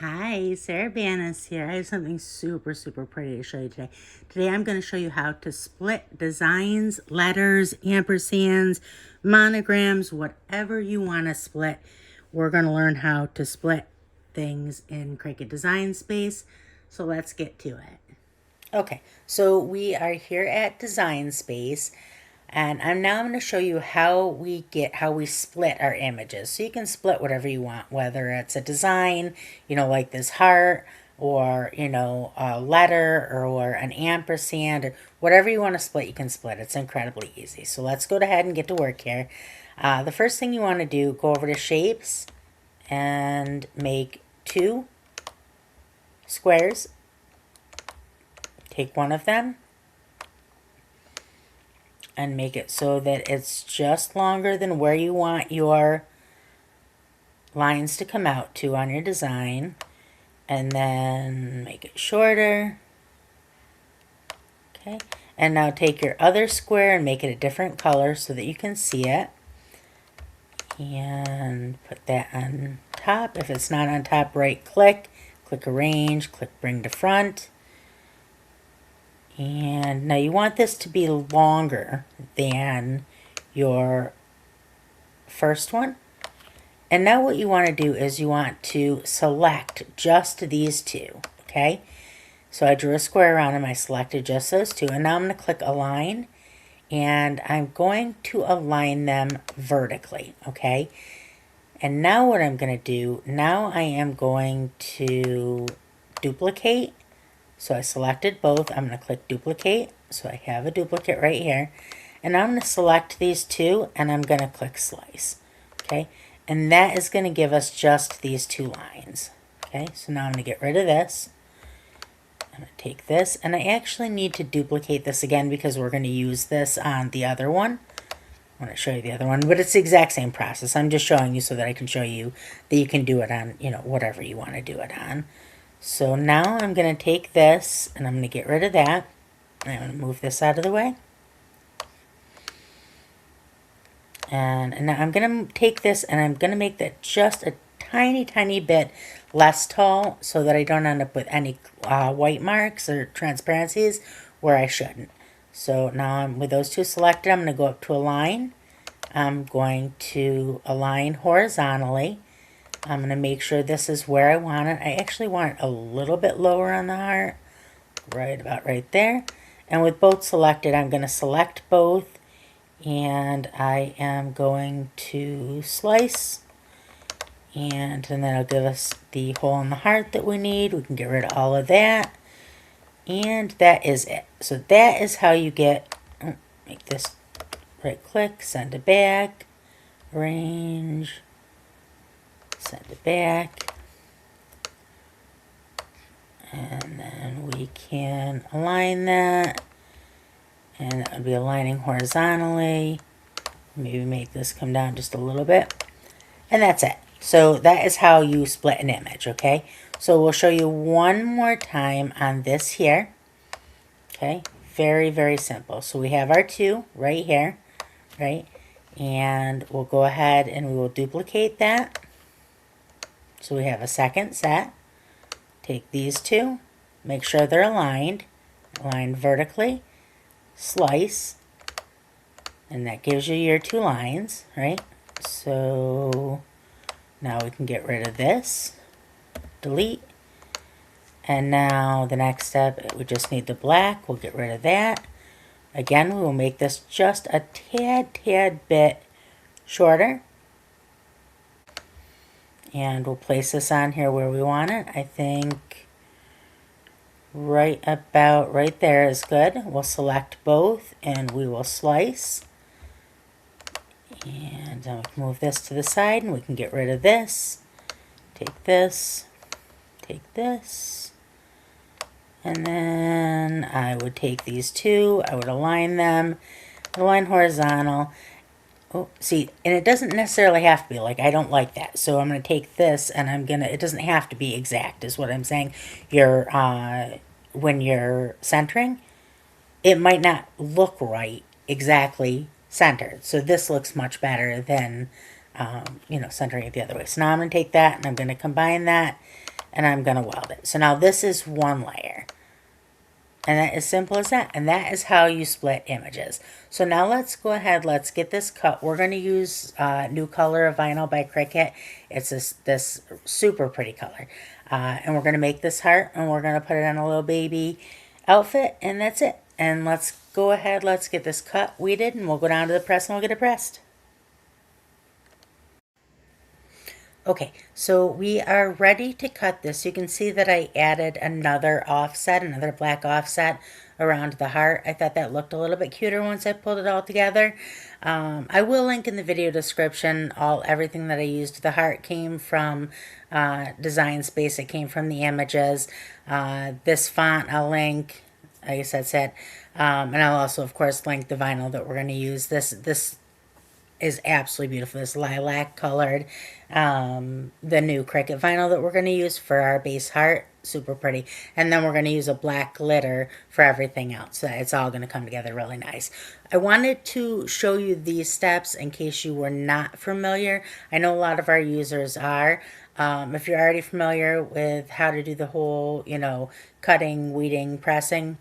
Hi, Sarah Banas here. I have something super pretty to show you today. Today I'm going to show you how to split designs, letters, ampersands, monograms, whatever you want to split. We're going to learn how to split things in Cricut Design Space. So let's get to it. Okay, so we are here at Design Space. And I'm now going to show you how we split our images. So you can split whatever you want, whether it's a design, like this heart, or, a letter, or an ampersand, or whatever you want to split, you can split. It's incredibly easy. So let's go ahead and get to work here. The first thing you want to do, go over to shapes and make 2 squares. Take one of them and make it so that it's just longer than where you want your lines to come out to on your design, and then make it shorter. Okay, and now take your other square and make it a different color so that you can see it, and put that on top. If it's not on top, right click arrange, click bring to front. And now you want this to be longer than your first one. And now what you want to do is you want to select just these two, okay? So I drew a square around them, I selected just those two, and now I'm going to click Align, and I'm going to align them vertically, okay? And now what I'm going to do, now I am going to duplicate. So I selected both. I'm going to click duplicate. So I have a duplicate right here. And I'm going to select these two and I'm going to click slice. Okay. And that is going to give us just these 2 lines. Okay. So now I'm going to get rid of this. I'm going to take this, and I actually need to duplicate this again because we're going to use this on the other one. I want to show you the other one, but it's the exact same process. I'm just showing you so that I can show you that you can do it on, whatever you want to do it on. So now I'm going to take this and I'm going to get rid of that. I'm going to move this out of the way. And now I'm going to take this and I'm going to make that just a tiny bit less tall so that I don't end up with any white marks or transparencies where I shouldn't. So now I'm with those 2 selected, I'm going to go up to Align. I'm going to align horizontally. I'm going to make sure this is where I want it. I actually want it a little bit lower on the heart, right about right there. And with both selected, I'm going to select both, and I am going to slice, and then that'll give us the hole in the heart that we need. We can get rid of all of that, and that is it. So that is how you get, make this right click, send it back, arrange, send it back, and then we can align that, and that would be aligning horizontally. Maybe make this come down just a little bit, and that's it. So that is how you split an image, okay? So we'll show you one more time on this here, okay? Very simple. So we have our 2 right here, right? And we'll go ahead and we will duplicate that. So we have a second set. Take these 2, make sure they're aligned vertically, slice, and that gives you your 2 lines, right? So now we can get rid of this, delete, and now the next step, we just need the black. We'll get rid of that. Again, we will make this just a tad bit shorter. And we'll place this on here where we want it. I think right about right there is good. We'll select both and we will slice. And then we can move this to the side and we can get rid of this. Take this, and then I would take these 2, I would align them, align horizontal. Oh, see, and it doesn't necessarily have to be, like, I don't like that. So I'm going to take this and I'm going to, it doesn't have to be exact is what I'm saying. When you're centering, it might not look right exactly centered. So this looks much better than, centering it the other way. So now I'm going to take that and I'm going to combine that. and I'm going to weld it. So now this is one layer. And that is simple as that. And that is how you split images. So now let's go ahead. Let's get this cut. We're going to use New Color of Vinyl by Cricut. It's this super pretty color. And we're going to make this heart. And we're going to put it on a little baby outfit. And that's it. And let's go ahead. Let's get this cut, weeded. And we'll go down to the press and we'll get it pressed. Okay, so we are ready to cut this. You can see that I added another offset, another black offset around the heart. I thought that looked a little bit cuter once I pulled it all together. I will link in the video description everything that I used. The heart came from Design Space. It came from the images. This font I'll link, like I said, and I'll also, of course, link the vinyl that we're going to use. This is absolutely beautiful. This lilac colored, the new Cricut vinyl that we're going to use for our base heart. Super pretty. And then we're going to use a black glitter for everything else. So it's all going to come together really nice. I wanted to show you these steps in case you were not familiar. I know a lot of our users are. If you're already familiar with how to do the whole, cutting, weeding, pressing,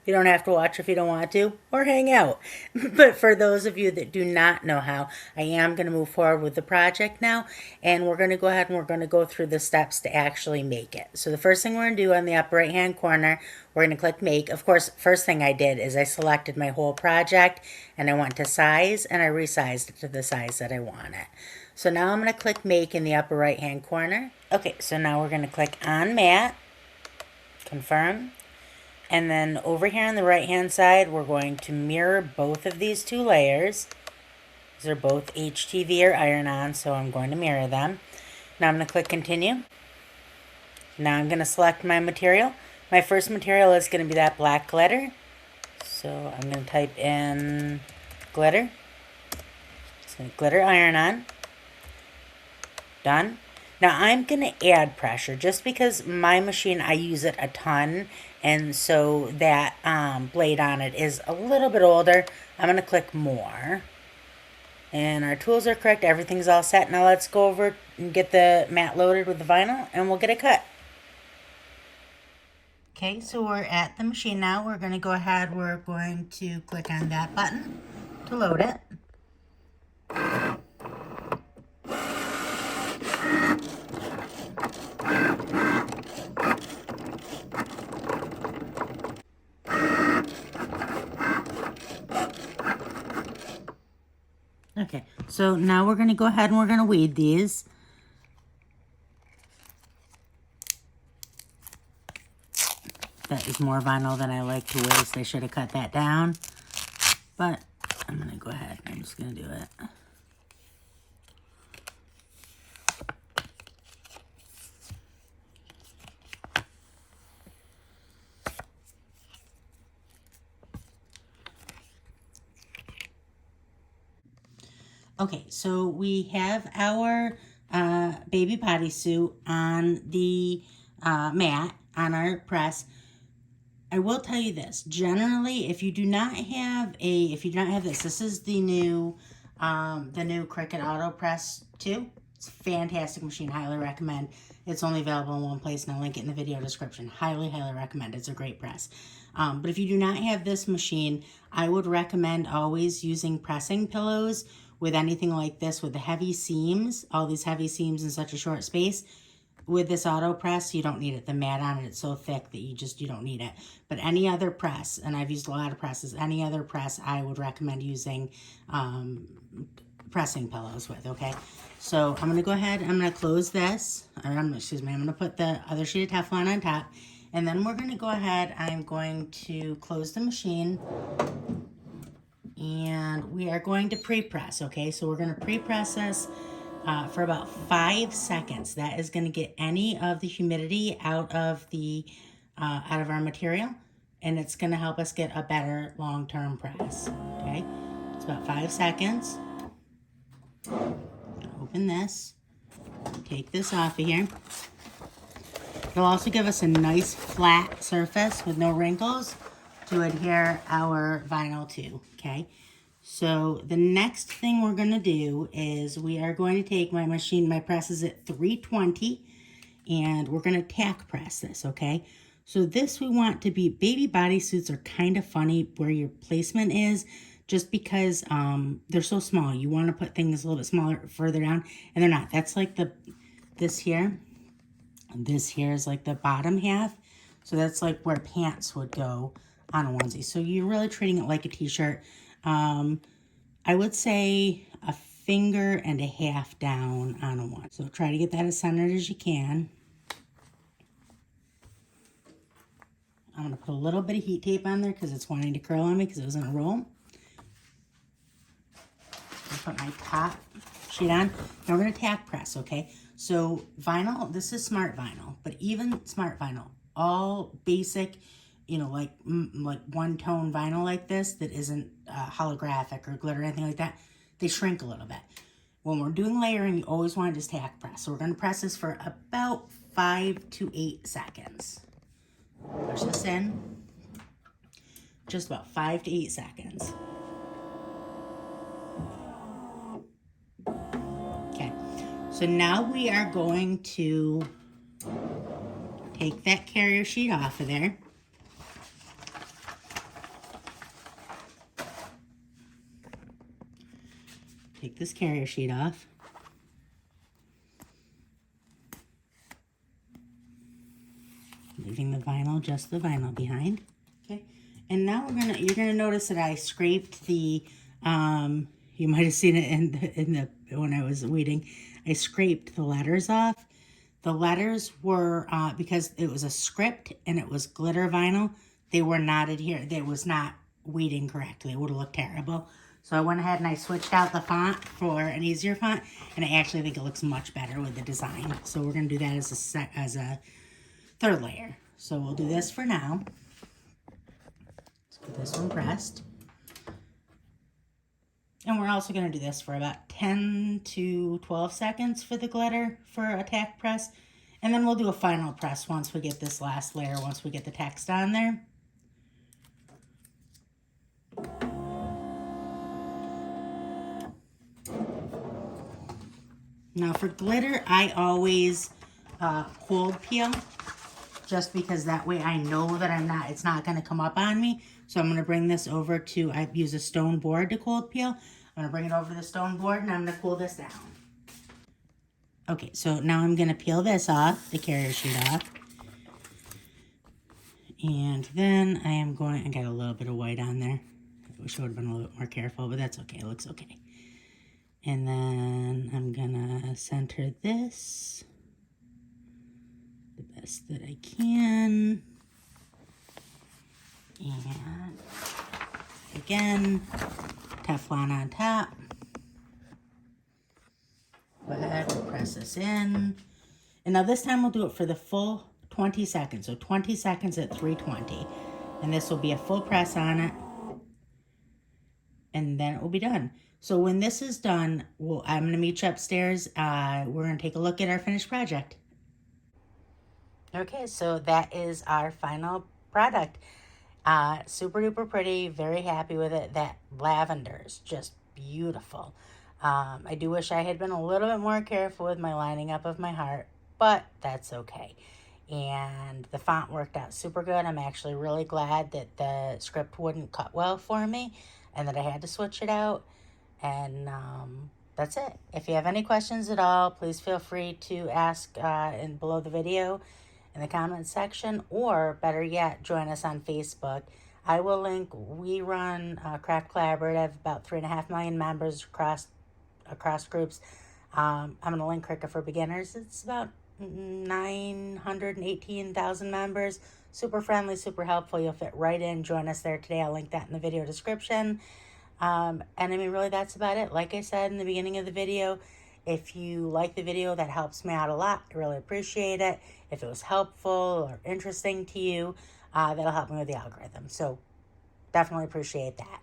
you don't have to watch if you don't want to, or hang out. But for those of you that do not know how, I am going to move forward with the project now, and we're going to go ahead and we're going to go through the steps to actually make it. So the first thing we're going to do on the upper right hand corner, we're going to click make. Of course, first thing I did is I selected my whole project, and I went to size, and I resized it to the size that I want it. So now I'm going to click make in the upper right hand corner. Okay, so now we're going to click on matte, confirm. And then over here on the right hand side, we're going to mirror both of these two layers. These are both HTV or iron-on, so I'm going to mirror them. Now I'm going to click continue. Now I'm going to select my material. My first material is going to be that black glitter. So I'm going to type in glitter. So glitter iron-on. Done. Now I'm going to add pressure just because my machine, I use it a ton, and so that blade on it is a little bit older. I'm going to click more. And our tools are correct. Everything's all set. Now let's go over and get the mat loaded with the vinyl, and we'll get it cut. Okay, so we're at the machine now. We're going to go ahead. We're going to click on that button to load it. Okay, so now we're going to go ahead and we're going to weed these. That is more vinyl than I like to waste. I should have cut that down. But I'm going to go ahead. I'm just going to do it. Okay, so we have our baby bodysuit on the mat, on our press. I will tell you this. Generally, if you do not have this is the new Cricut Auto Press 2. It's a fantastic machine. Highly recommend. It's only available in one place, and I'll link it in the video description. Highly, highly recommend. It's a great press. But if you do not have this machine, I would recommend always using pressing pillows with anything like this, with the heavy seams, all these heavy seams in such a short space. With this auto press, you don't need it. The mat on it, it's so thick that you don't need it. But any other press, and I've used a lot of presses, any other press I would recommend using pressing pillows with, okay? So I'm going to go ahead, I'm going to close this, or I'm going to put the other sheet of Teflon on top, and then we're going to go ahead, I'm going to close the machine, and we are going to pre-press, okay? So we're going to pre-press this for about 5 seconds. That is going to get any of the humidity out of our material, and it's going to help us get a better long-term press. Okay, it's about 5 seconds. Open this, take this off of here. It'll also give us a nice flat surface with no wrinkles to adhere our vinyl to. Okay. So the next thing we're going to do is we are going to take my press is at 320, and we're going to tack press this, okay? So this we want to be, baby bodysuits are kind of funny where your placement is, just because they're so small. You want to put things a little bit smaller further down, and they're not. That's like this here. This here is like the bottom half. So that's like where pants would go on a onesie. So you're really treating it like a t-shirt. I would say a finger and a half down on a one. So try to get that as centered as you can. I'm going to put a little bit of heat tape on there because it's wanting to curl on me because it was in a roll. Put my top sheet on. Now we're going to tack press, okay? So vinyl, this is smart vinyl, but even smart vinyl, all basic, you know, like one-tone vinyl like this that isn't holographic or glitter or anything like that, they shrink a little bit. When we're doing layering, you always want to just tack press. So we're going to press this for about 5 to 8 seconds. Push this in. Just about 5 to 8 seconds. Okay, so now we are going to take that carrier sheet off of there. Take this carrier sheet off. Leaving the vinyl, just the vinyl behind. Okay, and now you're gonna notice that I scraped the, you might have seen it when I was weeding, I scraped the letters off. The letters were, because it was a script and it was glitter vinyl, they were not adhered, it was not weeding correctly. It would have looked terrible. So I went ahead and I switched out the font for an easier font, and I actually think it looks much better with the design. So we're gonna do that as a third layer. So we'll do this for now. Let's get this one pressed. And we're also going to do this for about 10 to 12 seconds for the glitter for a tack press. And then we'll do a final press once we get this last layer, once we get the text on there. Now for glitter, I always cold peel, just because that way I know that it's not going to come up on me. So I'm going to bring this over to, I use a stone board to cold peel. I'm going to bring it over to the stone board and I'm going to cool this down. Okay, so now I'm going to peel this off, the carrier sheet off. And then I got a little bit of white on there. I wish I would have been a little bit more careful, but that's okay, it looks okay. And then I'm going to center this the best that I can. And again, Teflon on top. Go ahead and press this in. And now this time we'll do it for the full 20 seconds. So 20 seconds at 320. And this will be a full press on it. And then it will be done. So when this is done, I'm going to meet you upstairs. We're going to take a look at our finished project. Okay, so that is our final product. Super duper pretty, very happy with it. That lavender is just beautiful. I do wish I had been a little bit more careful with my lining up of my heart, but that's okay. And the font worked out super good. I'm actually really glad that the script wouldn't cut well for me and that I had to switch it out. And that's it. If you have any questions at all, please feel free to ask below the video in the comments section, or better yet, join us on Facebook. I will link. We run Craft Collaborative, about 3.5 million members across groups. I'm going to link Cricut for Beginners. It's about 918,000 members. Super friendly, super helpful. You'll fit right in. Join us there today. I'll link that in the video description. And I mean, really, that's about it. Like I said in the beginning of the video, if you like the video, that helps me out a lot. I really appreciate it. If it was helpful or interesting to you, that'll help me with the algorithm. So definitely appreciate that.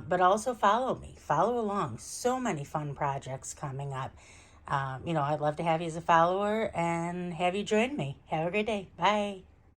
But also follow me. Follow along. So many fun projects coming up. I'd love to have you as a follower and have you join me. Have a great day. Bye.